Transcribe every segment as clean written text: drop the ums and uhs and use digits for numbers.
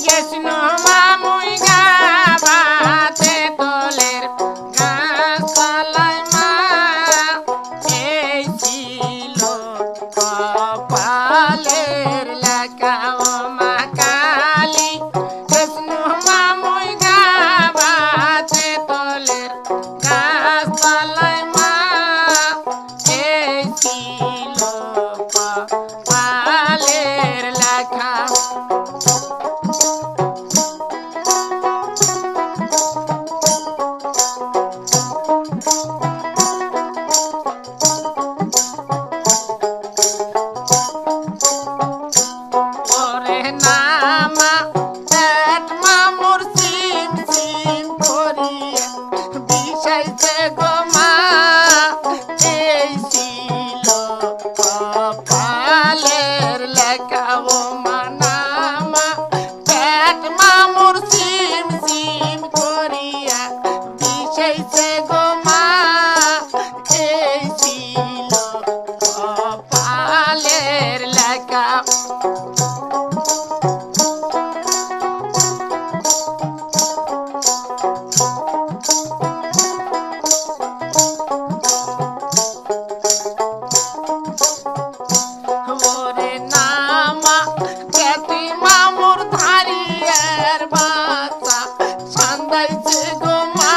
গেছিল মামুই গাবাতে দলের গাছতলায় মা এই ছিল কপালের লেখা ও মা কালী গেছিল মামুই গাবাতে দলের গাছতলায় মা এই ছিল কপালের লেখা ওরে নামা পেট মামুর সিম সিম করিয়া বিষাইছে গো মা এই ছিল কপালের লেখা ও মা নামা পেট মামুর সিম সিম করিয়া বিষাইছে গো মা এই ছিল কপালের লেখা ওরে নামা কেতি মামুর ধারিয়ার বাচ্চা সান্দাইছে গো মা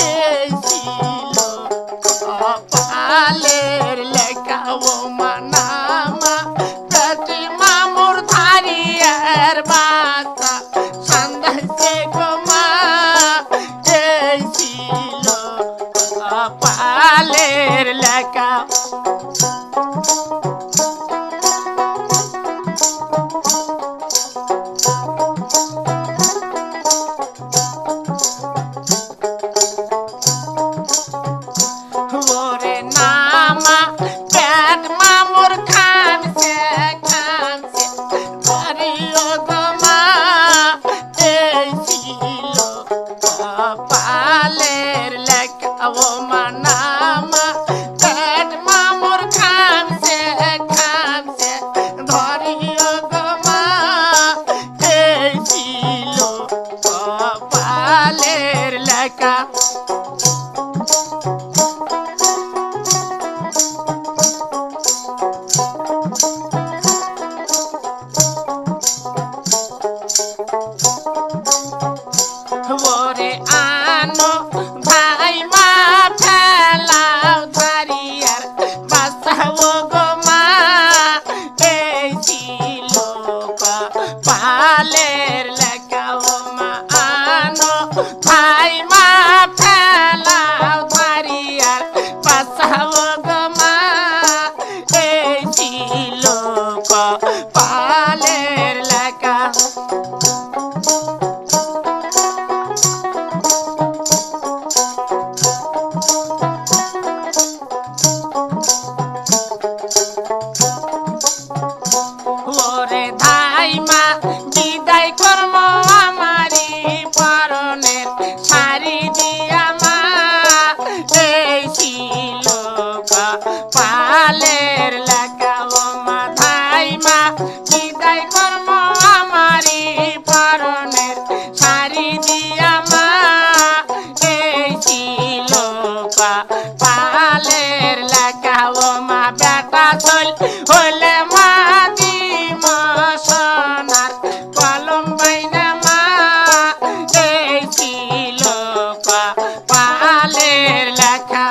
এই ছিল কপালের লেখা ও মা নামা কেতি মামুর ধারিয়ার বাচ্চা সান্দাইছে গো মা এই ছিল কপালের লেখা ওরে নামা পেট মামুর খামছে খামছে করিও গো মা এই ছিল কপালের লেখা ও মা নামা পেট মামুর খামছে খামছে ধরিও গো মা এই ছিল কপালের লেখা ওরে আনো ভাই মা ফেলাও ধারিয়ার বাসাও গো মা এই ছিল কপালের লেখা ও মা আনো ভাই মা ফেলাও ধারিয়ার বাসাও গো মা এই ছিল কপালের লেখা ওরে ধাই মা বিদায় কর্ম আমারি পরনের শাড়ি দিয়া মা এই ছিল কপালের লেখা ও মা ধাই মা বিদায় কর্ম আমারি পরনের শাড়ি দিয়া মা এই ছিল কপালের লেখা ও মা বেটা চল হলে মা সোনার কলম বাইনা মা এই ছিল কপালের লেখা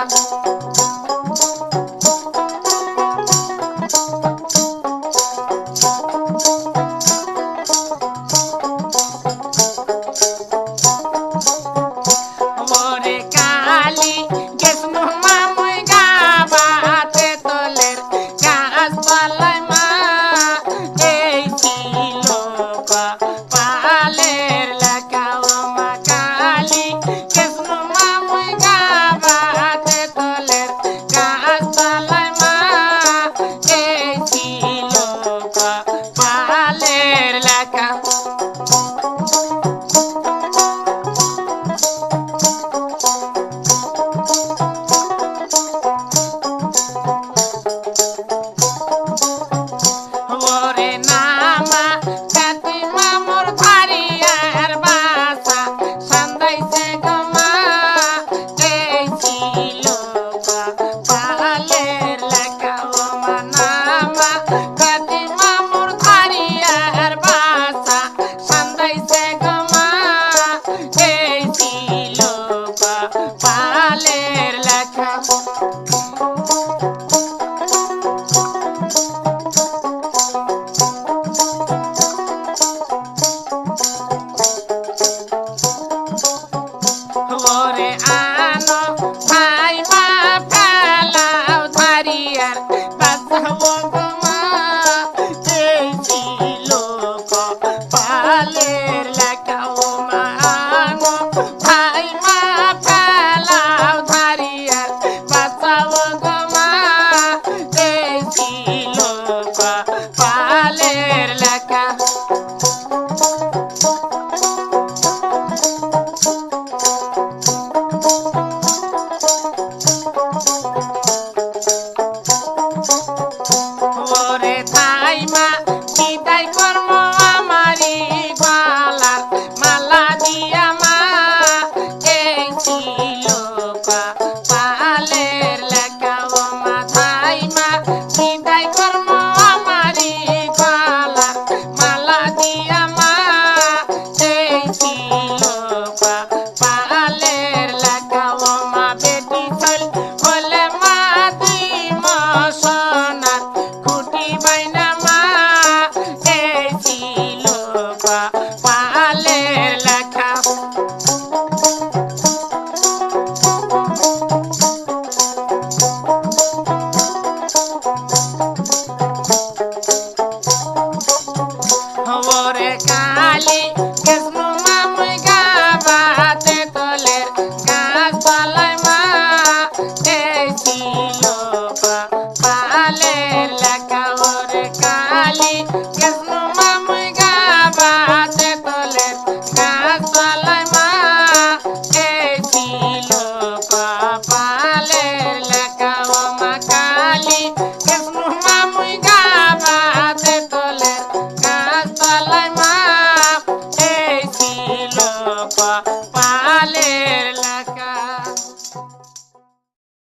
ওরে কালী গেছিল মামুই গাবাতে দলের গাছতলায় মা এই ছিল কপালের লেখা ও মা কালী গেছিল মামুই গাবাতে দলের গাছতলায় মা এই ছিল কপালের লেখা পালের লেখা ওরে থাই মা